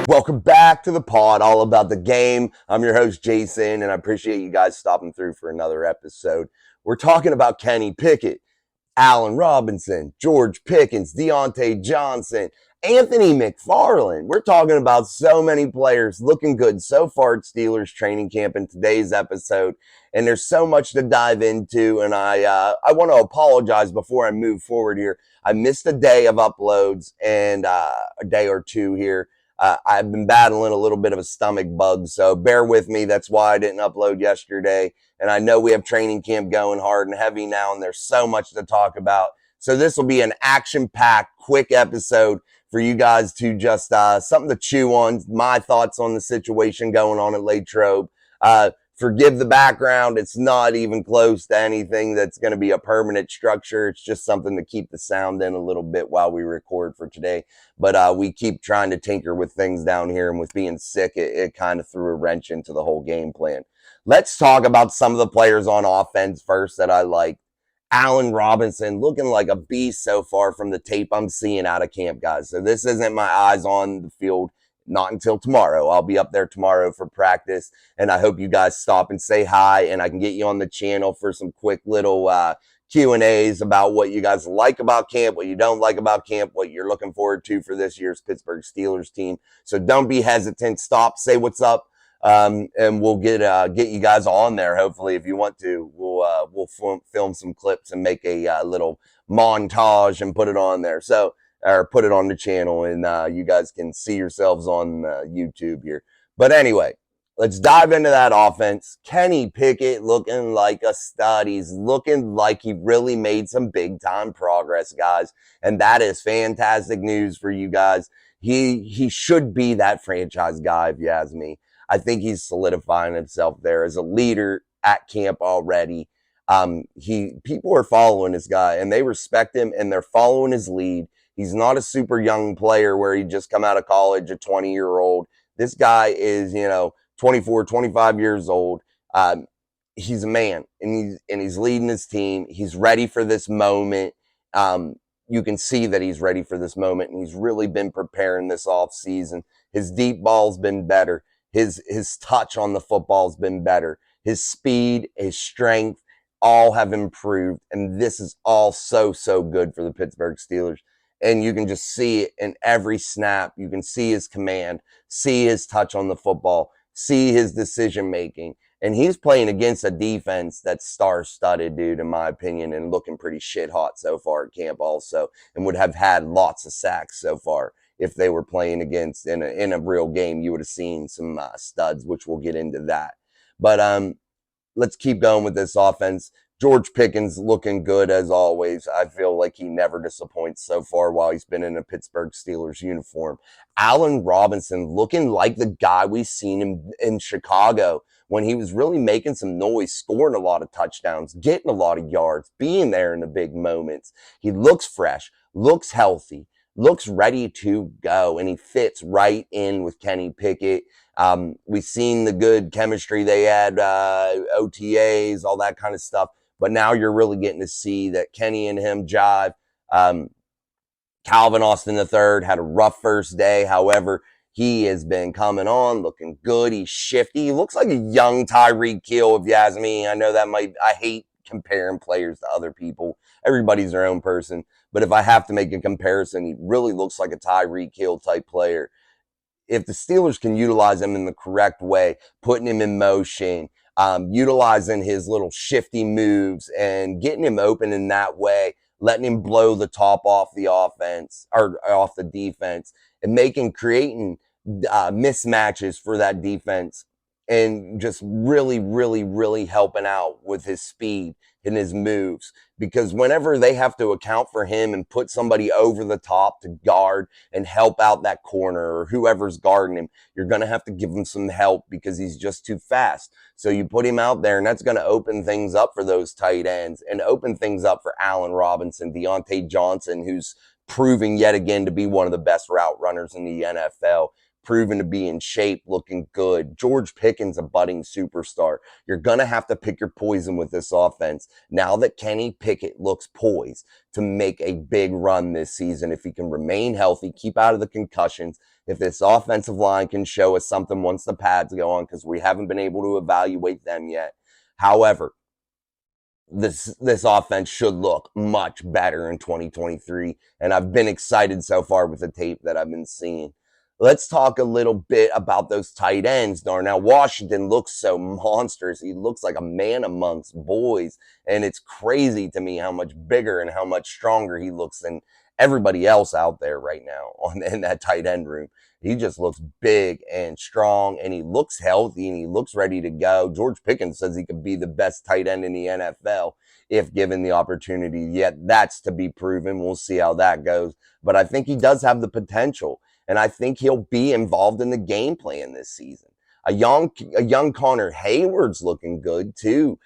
Welcome back to the pod, all about the game. I'm your host, Jason, and I appreciate you guys stopping through for another episode. We're talking about Kenny Pickett, Allen Robinson, George Pickens, Deontay Johnson, Anthony McFarland. We're talking about so many players looking good so far at Steelers training camp in today's episode, and there's so much to dive into. And I want to apologize before I move forward here. I missed a day of uploads and a day or two here. I've been battling a little bit of a stomach bug, so bear with me. That's why I didn't upload yesterday. And I know we have training camp going hard and heavy now, and there's so much to talk about. So this will be an action-packed, quick episode for you guys to just something to chew on. My thoughts on the situation going on at Latrobe. Forgive the background. It's not even close to anything that's going to be a permanent structure. It's just something to keep the sound in a little bit while we record for today. But we keep trying to tinker with things down here, and with being sick, it kind of threw a wrench into the whole game plan. Let's talk about some of the players on offense first that I like. Allen Robinson looking like a beast so far from the tape I'm seeing out of camp, guys. So this isn't my eyes on the field. Not until tomorrow. I'll be up there tomorrow for practice, and I hope you guys stop and say hi, and I can get you on the channel for some quick little Q&As about what you guys like about camp, what you don't like about camp, what you're looking forward to for this year's Pittsburgh Steelers team. So don't be hesitant. Stop, say what's up, and we'll get you guys on there. Hopefully, if you want to, we'll film some clips and make a little montage and put it on there. So. Or put it on the channel, and you guys can see yourselves on YouTube here. But anyway, let's dive into that offense. Kenny Pickett looking like a stud. He's looking like he really made some big-time progress, guys. And that is fantastic news for you guys. He should be that franchise guy, if you ask me. I think he's solidifying himself there as a leader at camp already. People are following this guy, and they respect him, and they're following his lead. He's not a super young player where he just come out of college, a 20-year-old. This guy is, 24, 25 years old. He's a man, and he's leading his team. He's ready for this moment. You can see that he's ready for this moment, and he's really been preparing this off season. His deep ball's been better. His touch on the football's been better. His speed, his strength, all have improved, and this is all so good for the Pittsburgh Steelers. And you can just see it in every snap. You can see his command, see his touch on the football, see his decision making. And he's playing against a defense that's star-studded, dude, in my opinion, and looking pretty shit hot so far at camp also, and would have had lots of sacks so far. If they were playing against in a real game, you would have seen some studs, which we'll get into that. But let's keep going with this offense. George Pickens looking good as always. I feel like he never disappoints so far while he's been in a Pittsburgh Steelers uniform. Allen Robinson looking like the guy we've seen him in Chicago when he was really making some noise, scoring a lot of touchdowns, getting a lot of yards, being there in the big moments. He looks fresh, looks healthy, looks ready to go, and he fits right in with Kenny Pickett. We've seen the good chemistry they had, OTAs, all that kind of stuff. But now you're really getting to see that Kenny and him jive. Calvin Austin III had a rough first day. However, he has been coming on, looking good. He's shifty. He looks like a young Tyreek Hill, if you ask me. I know I hate comparing players to other people. Everybody's their own person. But if I have to make a comparison, he really looks like a Tyreek Hill type player. If the Steelers can utilize him in the correct way, putting him in motion, utilizing his little shifty moves and getting him open in that way, letting him blow the top off the offense or off the defense, and creating mismatches for that defense, and just really helping out with his speed and his moves. Because whenever they have to account for him and put somebody over the top to guard and help out that corner or whoever's guarding him, you're going to have to give him some help because he's just too fast. So you put him out there, and that's going to open things up for those tight ends and open things up for Allen Robinson, Deontay Johnson, who's proving yet again to be one of the best route runners in the NFL, proven to be in shape, looking good. George Pickens, a budding superstar. You're going to have to pick your poison with this offense. Now that Kenny Pickett looks poised to make a big run this season, if he can remain healthy, keep out of the concussions, if this offensive line can show us something once the pads go on, because we haven't been able to evaluate them yet. However, this offense should look much better in 2023, and I've been excited so far with the tape that I've been seeing. Let's talk a little bit about those tight ends. Now, Washington looks so monstrous. He looks like a man amongst boys, and it's crazy to me how much bigger and how much stronger he looks than everybody else out there right now in that tight end room. He just looks big and strong, and he looks healthy, and he looks ready to go. George Pickens says he could be the best tight end in the NFL if given the opportunity. Yet that's to be proven. We'll see how that goes. But I think he does have the potential, and I think he'll be involved in the game plan this season. A young Connor Hayward's looking good too.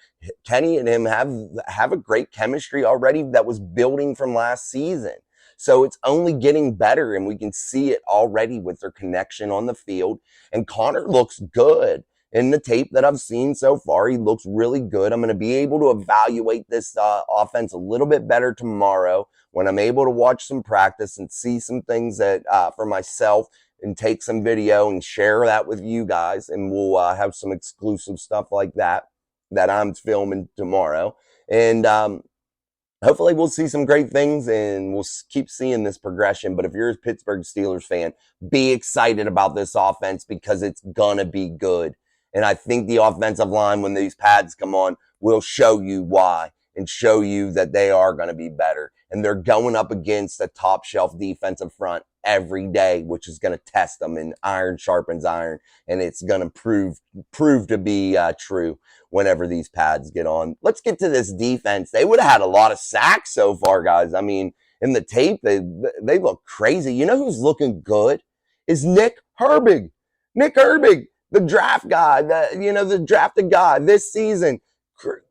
Kenny and him have a great chemistry already that was building from last season. So it's only getting better, and we can see it already with their connection on the field. And Connor looks good in the tape that I've seen so far. He looks really good. I'm going to be able to evaluate this offense a little bit better tomorrow when I'm able to watch some practice and see some things that for myself, and take some video and share that with you guys. And we'll have some exclusive stuff like that I'm filming tomorrow. And hopefully we'll see some great things, and we'll keep seeing this progression. But if you're a Pittsburgh Steelers fan, be excited about this offense, because it's going to be good. And I think the offensive line, when these pads come on, will show you why and show you that they are going to be better. And they're going up against a top shelf defensive front every day, which is going to test them, and iron sharpens iron. And it's going to prove to be true whenever these pads get on. Let's get to this defense. They would have had a lot of sacks so far, guys. I mean, in the tape, they look crazy. You know who's looking good? Is Nick Herbig. Nick Herbig, the draft guy, the drafted guy this season.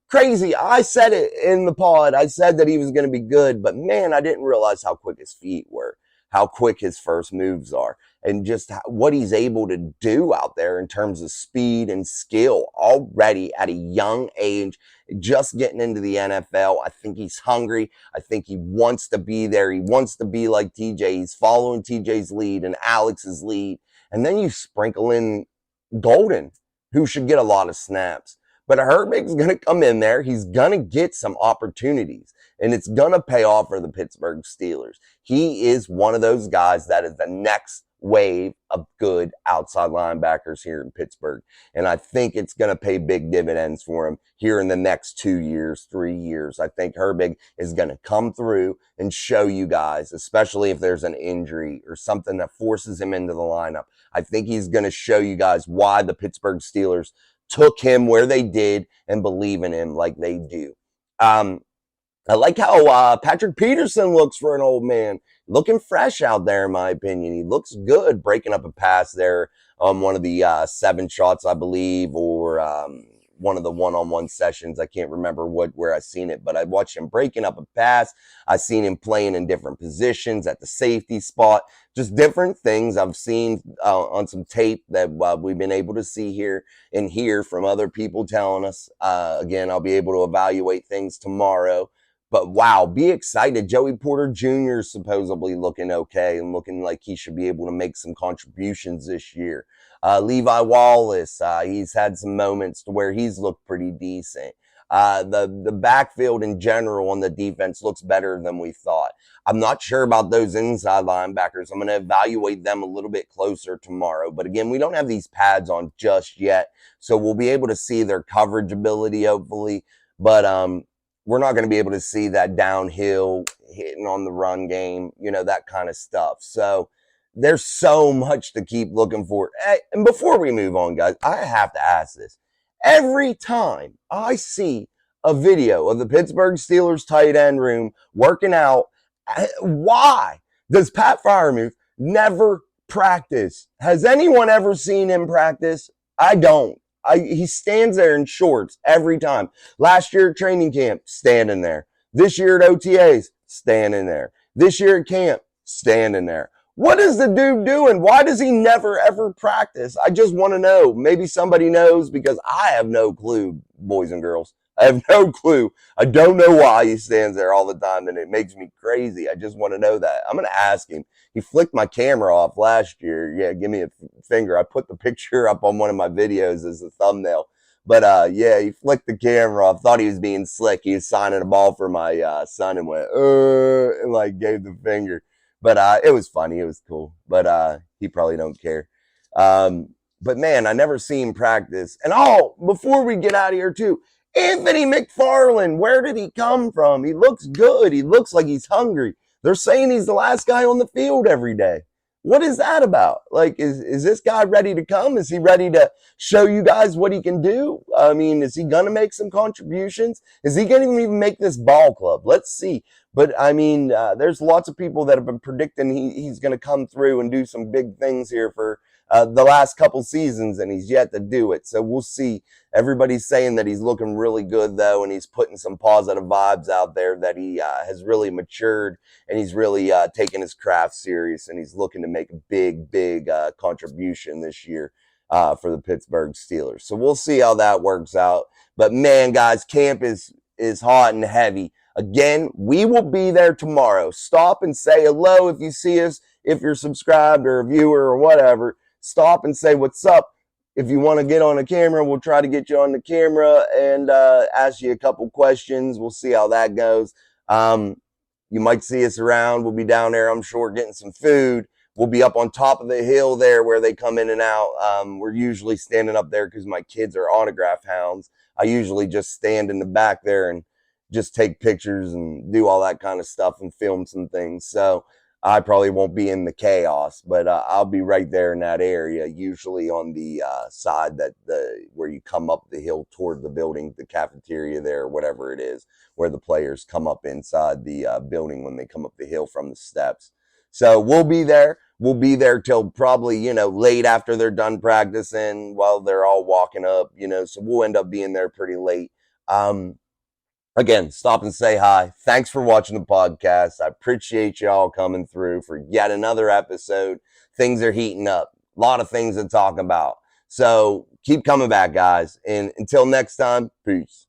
Crazy. I said it in the pod. I said that he was going to be good, but man, I didn't realize how quick his feet were, how quick his first moves are, and just what he's able to do out there in terms of speed and skill already at a young age, just getting into the NFL. I think he's hungry. I think he wants to be there. He wants to be like TJ. He's following TJ's lead and Alex's lead. And then you sprinkle in Golden, who should get a lot of snaps. But Herbig's going to come in there. He's going to get some opportunities, and it's going to pay off for the Pittsburgh Steelers. He is one of those guys that is the next wave of good outside linebackers here in Pittsburgh. And I think it's going to pay big dividends for him here in the next 2 years, 3 years. I think Herbig is going to come through and show you guys, especially if there's an injury or something that forces him into the lineup. I think he's going to show you guys why the Pittsburgh Steelers took him where they did and believe in him like they do. I like how Patrick Peterson looks for an old man. Looking fresh out there, in my opinion. He looks good breaking up a pass there on one of the 7 shots, I believe, or one of the one-on-one sessions. I can't remember where I seen it, but I watched him breaking up a pass. I seen him playing in different positions at the safety spot. Just different things I've seen on some tape that we've been able to see here and hear from other people telling us. Again, I'll be able to evaluate things tomorrow. But wow, be excited. Joey Porter Jr. is supposedly looking okay and looking like he should be able to make some contributions this year. Levi Wallace, he's had some moments to where he's looked pretty decent. The backfield in general on the defense looks better than we thought. I'm not sure about those inside linebackers. I'm going to evaluate them a little bit closer tomorrow. But again, we don't have these pads on just yet, so we'll be able to see their coverage ability, hopefully. But we're not going to be able to see that downhill hitting on the run game, that kind of stuff. So there's so much to keep looking for. And before we move on, guys, I have to ask this. Every time I see a video of the Pittsburgh Steelers tight end room working out, why does Pat Freiermuth never practice? Has anyone ever seen him practice? I don't. He stands there in shorts every time. Last year at training camp, standing there. This year at OTAs, standing there. This year at camp, standing there. What is the dude doing? Why does he never ever practice? I just want to know. Maybe somebody knows because I have no clue, boys and girls. I have no clue. I don't know why he stands there all the time and it makes me crazy. I just want to know that. I'm going to ask him. He flicked my camera off last year. Yeah, give me a finger. I put the picture up on one of my videos as a thumbnail. But yeah, he flicked the camera off. Thought he was being slick. He was signing a ball for my son and went, and like gave the finger. But it was funny. It was cool. But he probably don't care. But man, I never seen practice. And before we get out of here too, Anthony McFarland, where did he come from? He looks good. He looks like he's hungry. They're saying he's the last guy on the field every day. What is that about? Like, is this guy ready to come? Is he ready to show you guys what he can do? I mean, is he going to make some contributions? Is he going to even make this ball club? Let's see. But I mean, there's lots of people that have been predicting he's going to come through and do some big things here for the last couple seasons, and he's yet to do it. So we'll see. Everybody's saying that he's looking really good, though, and he's putting some positive vibes out there that he has really matured and he's really taking his craft serious, and he's looking to make a big contribution this year for the Pittsburgh Steelers. So we'll see how that works out. But man, guys, camp is hot and heavy. Again, we will be there tomorrow. Stop and say hello if you see us. If you're subscribed or a viewer or whatever, stop and say what's up. If you want to get on the camera, we'll try to get you on the camera and ask you a couple questions. We'll see how that goes. You might see us around. We'll be down there, I'm sure, getting some food. We'll be up on top of the hill there where they come in and out. We're usually standing up there because my kids are autograph hounds. I usually just stand in the back there and just take pictures and do all that kind of stuff and film some things. So I probably won't be in the chaos, but I'll be right there in that area, usually on the side where you come up the hill toward the building, the cafeteria there, whatever it is, where the players come up inside the building when they come up the hill from the steps. So we'll be there. We'll be there till probably, late after they're done practicing while they're all walking up, so we'll end up being there pretty late. Again, stop and say hi. Thanks for watching the podcast. I appreciate y'all coming through for yet another episode. Things are heating up. A lot of things to talk about. So keep coming back, guys. And until next time, peace.